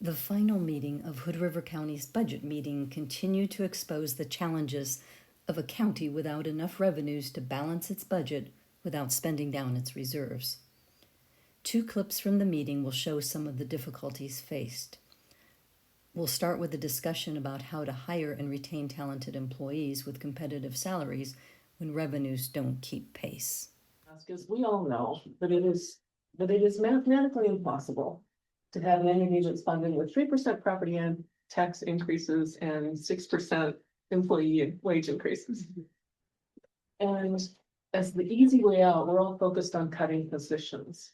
The final meeting of Hood River County's budget meeting continued to expose the challenges of a county without enough revenues to balance its budget without spending down its reserves. 2 clips from the meeting will show some of the difficulties faced. We'll start with a discussion about how to hire and retain talented employees with competitive salaries when revenues don't keep pace. Because we all know that it is mathematically impossible to have an entity that's funded with 3% property and tax increases and 6% employee wage increases. And as the easy way out, we're all focused on cutting positions.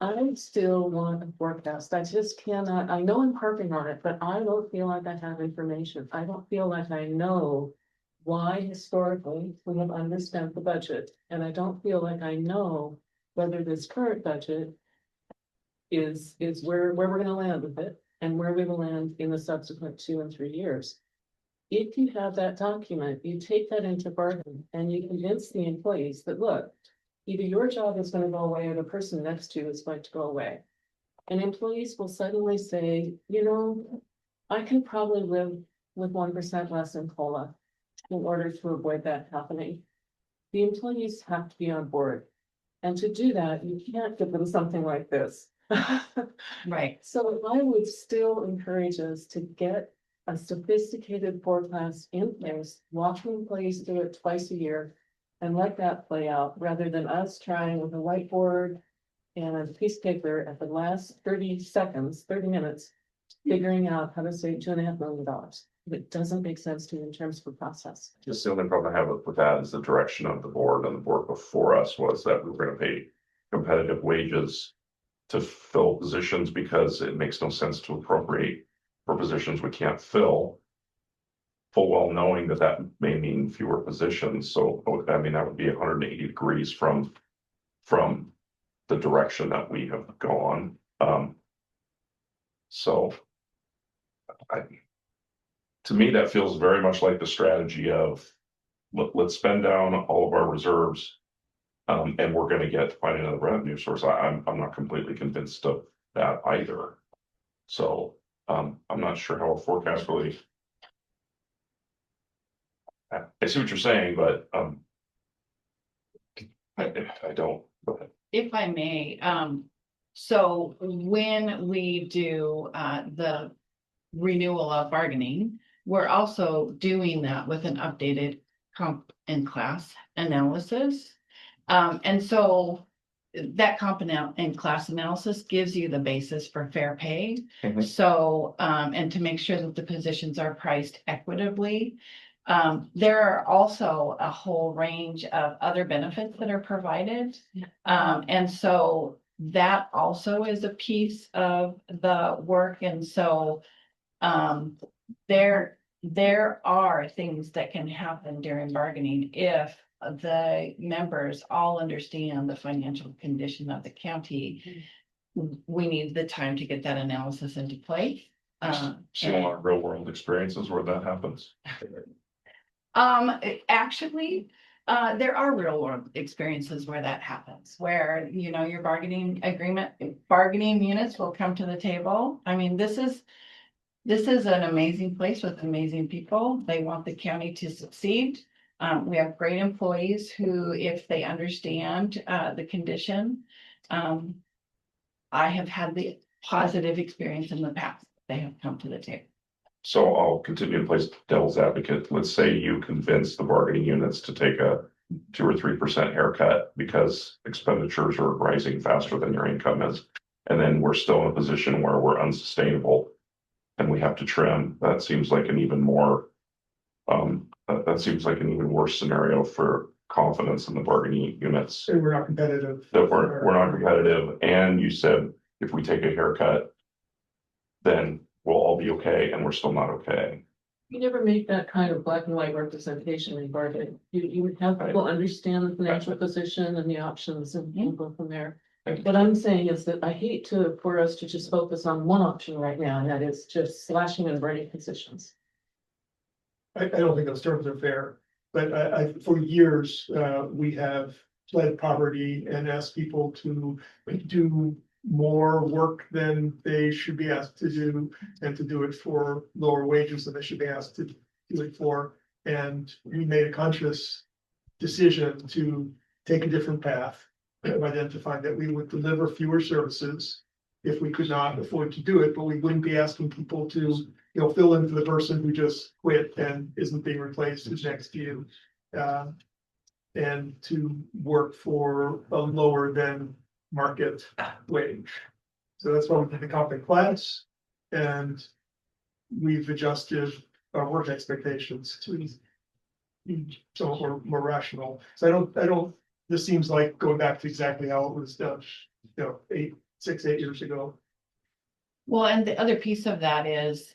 I still want a forecast. I just cannot, I know I'm harping on it, but I don't feel like I have information. I don't feel like I know why historically we have underspent the budget. And I don't feel like I know whether this current budget is where we're gonna land with it and where we will land in the subsequent 2 and 3 years. If you have that document, you take that into bargain and you convince the employees that, look, either your job is gonna go away or the person next to you is going to go away. And employees will suddenly say, you know, I can probably live with 1% less in COLA in order to avoid that happening. The employees have to be on board. And to do that, you can't give them something like this. Right. So I would still encourage us to get a sophisticated forecast in place, watch employees do it twice a year. And let that play out rather than us trying with a whiteboard and a piece of paper at the last 30 seconds, 30 minutes, figuring out how to save $2.5 million. It doesn't make sense to me in terms of a process. Just the only problem I have with that is the direction of the board, and the board before us was that we were gonna pay competitive wages to fill positions because it makes no sense to appropriate for positions we can't fill. Full well knowing that that may mean fewer positions, so I mean, that would be 180 degrees from the direction that we have gone. So to me, that feels very much like the strategy of let's spend down all of our reserves, and we're going to find another revenue source. I'm not completely convinced of that either. So I'm not sure how a forecast really. I see what you're saying, but I don't. Go ahead. If I may, so when we do the renewal of bargaining, we're also doing that with an updated comp and class analysis. And so that comp and class analysis gives you the basis for fair pay. Mhm. So, and to make sure that the positions are priced equitably. There are also a whole range of other benefits that are provided. And so that also is a piece of the work. And so there are things that can happen during bargaining if the members all understand the financial condition of the county. We need the time to get that analysis into place. See a lot of real world experiences where that happens. Actually, there are real world experiences where that happens, where, you know, your bargaining units will come to the table. I mean, this is an amazing place with amazing people. They want the county to succeed. We have great employees who, if they understand, the condition, I have had the positive experience in the past. They have come to the table. So I'll continue to play devil's advocate. Let's say you convince the bargaining units to take a 2 or 3% haircut because expenditures are rising faster than your income is. And then we're still in a position where we're unsustainable and we have to trim. That seems like an even more, that seems like an even worse scenario for confidence in the bargaining units. So we're not competitive. That we're not competitive. And you said if we take a haircut, then we'll all be okay, and we're still not okay. You never make that kind of black and white representation in bargaining. You would have people understand the financial position and the options and go from there. What I'm saying is that I hate for us to just focus on one option right now, and that is just slashing and burning positions. I don't think those terms are fair, but for years, we have pled poverty and asked people to do more work than they should be asked to do, and to do it for lower wages than they should be asked to do it for. And we made a conscious decision to take a different path of identifying that we would deliver fewer services if we could not afford to do it, but we wouldn't be asking people to, fill in for the person who just quit and isn't being replaced who's next to you. And to work for a lower than market wage. So that's why we did the comp and class, and we've adjusted our work expectations to be somewhat more rational. So I don't, this seems like going back to exactly how it was done, 8 years ago. Well, and the other piece of that is,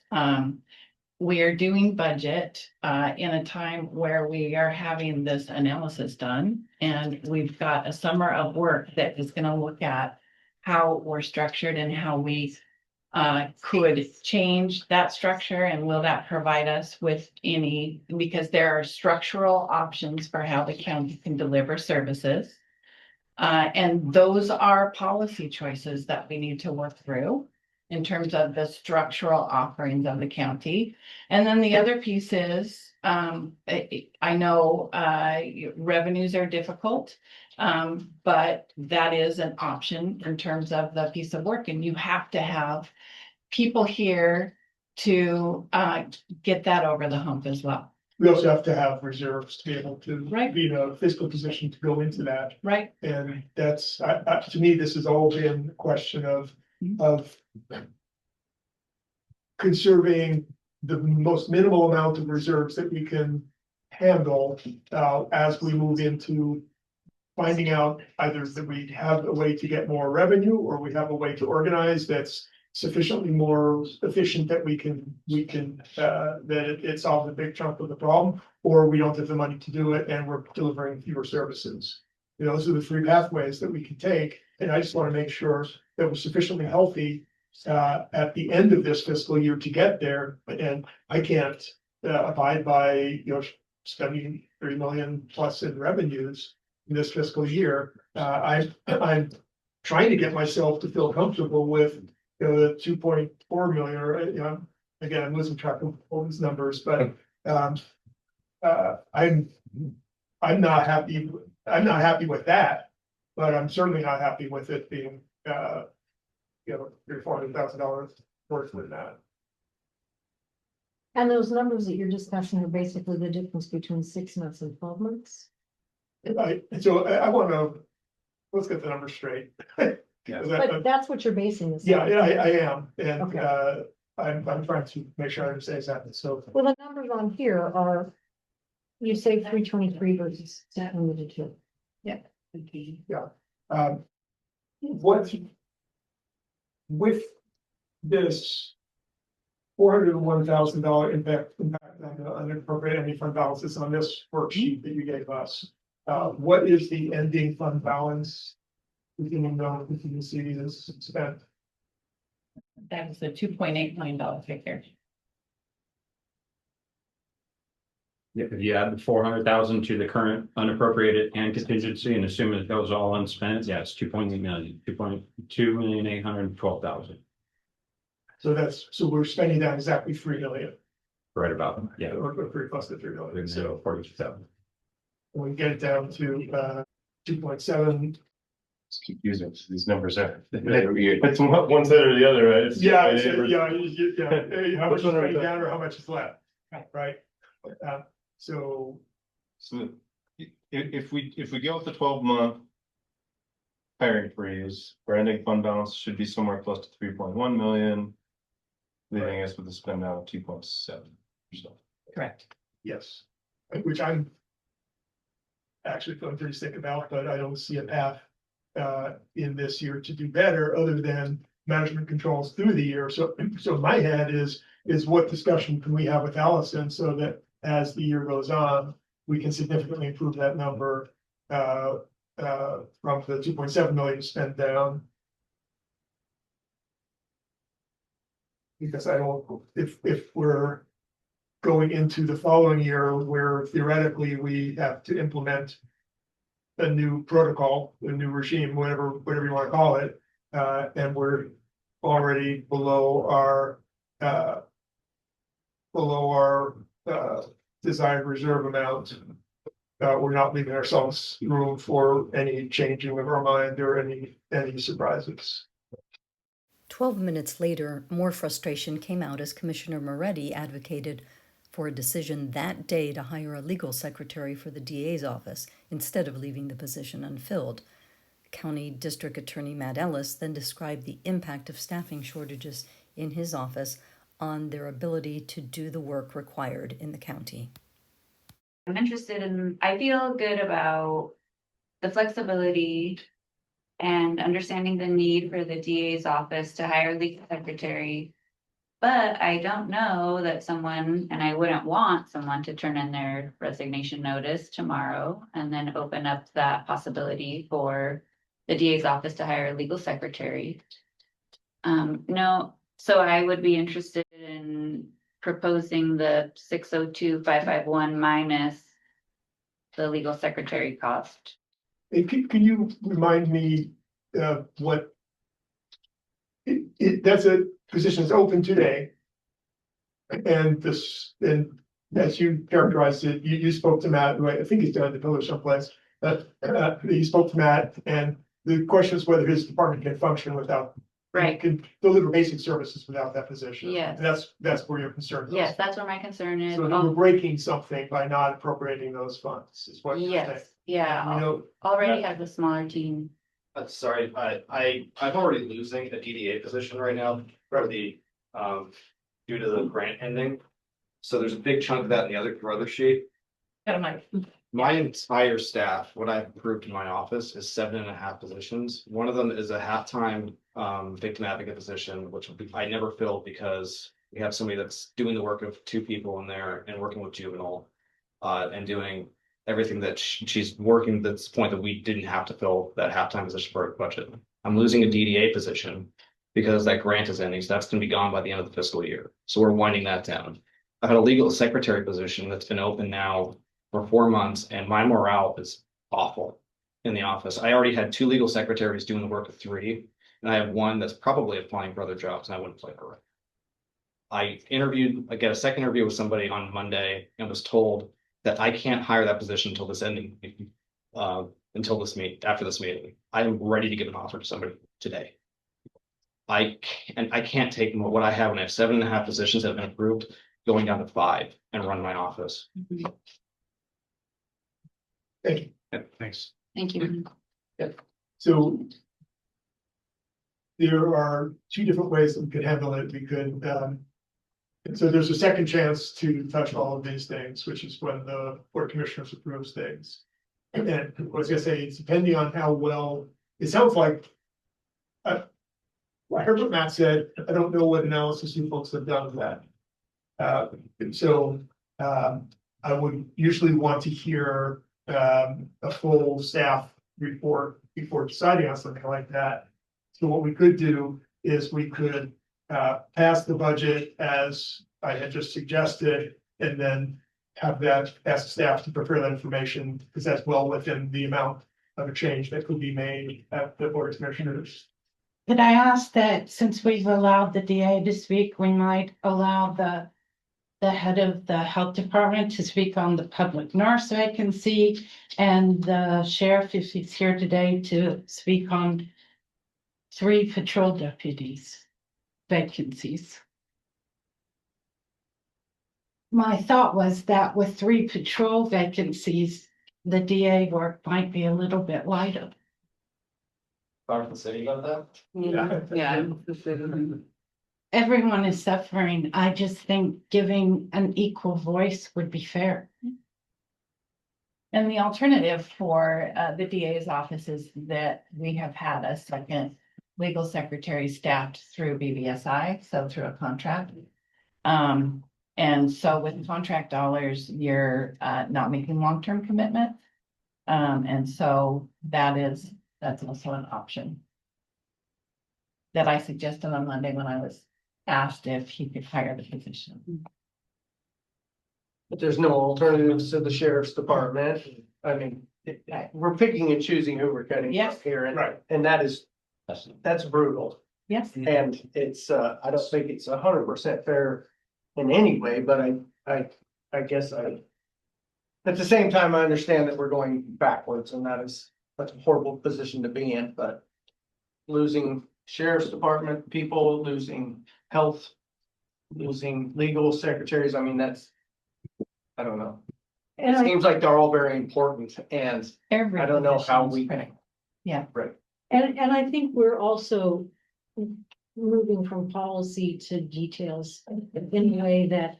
we are doing budget, in a time where we are having this analysis done. And we've got a summer of work that is gonna look at how we're structured and how we could change that structure, and will that provide us with any, because there are structural options for how the county can deliver services. And those are policy choices that we need to work through in terms of the structural offerings of the county. And then the other piece is, I know revenues are difficult, but that is an option in terms of the piece of work, and you have to have people here to get that over the hump as well. We also have to have reserves to be able to Right. be in a fiscal position to go into that. Right. And that's, to me, this has all been a question of conserving the most minimal amount of reserves that we can handle, as we move into finding out either that we have a way to get more revenue, or we have a way to organize that's sufficiently more efficient that that it solves a big chunk of the problem, or we don't have the money to do it and we're delivering fewer services. Those are the three pathways that we can take, and I just want to make sure that we're sufficiently healthy at the end of this fiscal year to get there. And I can't abide by, spending 30 million plus in revenues in this fiscal year. I'm trying to get myself to feel comfortable with the 2.4 million, or again, I'm losing track of all these numbers, but I'm not happy. I'm not happy with that, but I'm certainly not happy with it being $400,000 worse than that. And those numbers that you're discussing are basically the difference between 6 months and 12 months. I want to, let's get the numbers straight. But that's what you're basing this. Yeah, on. I am, and Okay. I'm trying to make sure I understand exactly, so. Well, the numbers on here are, you say 323 versus 702. What with this $401,000 impact on the unappropriated any fund balances on this worksheet that you gave us, what is the ending fund balance? We can know if you can see this spent. That is a $2.8 million figure. Yeah, if you add the 400,000 to the current unappropriated and contingency and assume it goes all unspent, yeah, it's 2.8 million, 2.2,812,000. So we're spending that exactly 3 million. Right about, yeah. Or 3 plus the 3 million. So 42,000. we get it down to 2.7. It's confusing. These numbers are. It's one side or the other, right? It's- Yeah, how much is Which one are we right talking- down or how much is left? Right. Right. So So if we go with the 12-month hiring freeze, our ending fund balance should be somewhere close to 3.1 million. Leaving us with a spend out of 2.7 or so. Correct. yes, which I'm actually feeling pretty sick about, but I don't see a path in this year to do better other than management controls through the year. So my head is what discussion can we have with Allison so that as the year goes on, we can significantly improve that number from the 2.7 million spent down. Because I don't, if we're going into the following year where theoretically we have to implement a new protocol, a new regime, whatever you want to call it, and we're already below our, desired reserve amount. We're not leaving ourselves room for any changing of our mind or any surprises. 12 minutes later, more frustration came out as Commissioner Moretti advocated for a decision that day to hire a legal secretary for the DA's office instead of leaving the position unfilled. County District Attorney Matt Ellis then described the impact of staffing shortages in his office on their ability to do the work required in the county. I'm interested in, I feel good about the flexibility and understanding the need for the DA's office to hire a legal secretary. But I don't know that someone, and I wouldn't want someone to turn in their resignation notice tomorrow and then open up that possibility for the DA's office to hire a legal secretary. No, so I would be interested in proposing the 602,551 minus the legal secretary cost. Hey, can you remind me what? That's a position that's open today. And this, and as you characterized it, you spoke to Matt, who I think he's down at the village someplace. You spoke to Matt, and the question is whether his department can function without. Right. Can deliver basic services without that position. Yes. And that's where your concern is. Yes, that's where my concern is. So we're breaking something by not appropriating those funds, is what you're saying. Yes, yeah, You know, already have a smaller team. Sorry, I'm already losing a DDA position right now for the, due to the grant ending. So there's a big chunk of that in the other sheet. My entire staff, what I've approved in my office is 7.5 positions. One of them is a half-time victim advocate position, which I never filled because we have somebody that's doing the work of 2 people in there and working with juvenile and doing everything that she's working to this point that we didn't have to fill that half-time position for our budget. I'm losing a DDA position because that grant is ending, so that's gonna be gone by the end of the fiscal year. So we're winding that down. I've had a legal secretary position that's been open now for 4 months, and my morale is awful in the office. I already had 2 legal secretaries doing the work of 3, and I have 1 that's probably applying for other jobs, and I wouldn't play for it. I got a second interview with somebody on Monday and was told that I can't hire that position until this ending, after this meeting. I am ready to give an offer to somebody today. I can't take what I have when I have 7.5 positions that have been approved, going down to 5 and run my office. Thank you. Yeah, thanks. Thank you. So there are 2 different ways that we could handle it. We could, and so there's a second chance to touch all of these things, which is when the board of commissioners approves things. And I was gonna say, it's depending on how well, it sounds like. I heard what Matt said. I don't know what analysis you folks have done of that. I would usually want to hear a full staff report before deciding on something like that. So what we could do is we could pass the budget as I had just suggested, and then have that, ask staff to prepare that information, because that's well within the amount of a change that could be made at the board of commissioners. Could I ask that since we've allowed the DA to speak, we might allow the head of the health department to speak on the public nurse vacancy, and the sheriff, if he's here today, to speak on 3 patrol deputies vacancies. My thought was that with 3 patrol vacancies, the DA work might be a little bit lighter. Talk to the city about that. Yeah. Everyone is suffering. I just think giving an equal voice would be fair. And the alternative for the DA's office is that we have had a second legal secretary staffed through BBSI, so through a contract. And so with contract dollars, you're not making long-term commitments. And so that's also an option that I suggested on Monday when I was asked if he could hire the position. But there's no alternatives to the sheriff's department. I mean, we're picking and choosing who we're cutting Yes. here, Right. and that is That's brutal. Yes. And it's, I don't think it's 100% fair in any way, but I guess at the same time, I understand that we're going backwards and that's a horrible position to be in, but losing sheriff's department people, losing health, losing legal secretaries, I mean, I don't know. And It seems like they're all very important and Every I don't know how position is we. critical. Yeah. Right. And I think we're also moving from policy to details in a way that,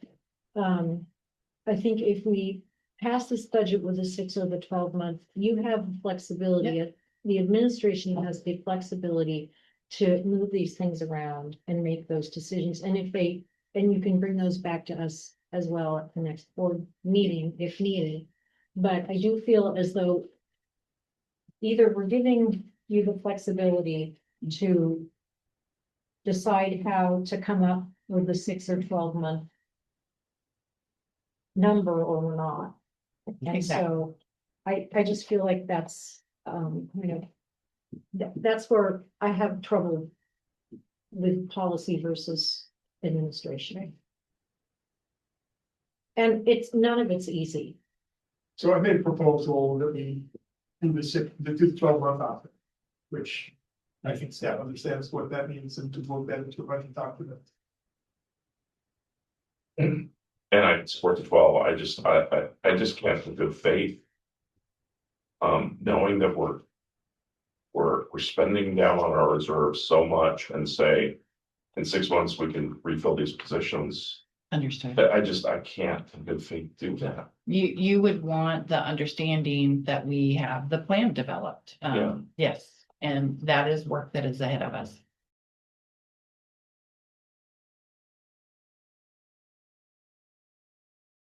I think if we pass this budget with a 6 or the 12 month, you have flexibility. The administration has the flexibility to move these things around and make those decisions. And and you can bring those back to us as well at the next board meeting if needed. But I do feel as though either we're giving you the flexibility to decide how to come up with the 6 or 12 month number or not. And Exactly. so I just feel like that's, that's where I have trouble with policy versus administration. And none of it's easy. So I made a proposal that we do the 12 month option, which I think staff understands what that means and to vote that into a budget document. And I support the 12, I just can't in good faith. Knowing that we're spending down on our reserves so much and say, in 6 months, we can refill these positions. Understood. But I can't in good faith do that. You would want the understanding that we have the plan developed. Yeah. Yes, and that is work that is ahead of us.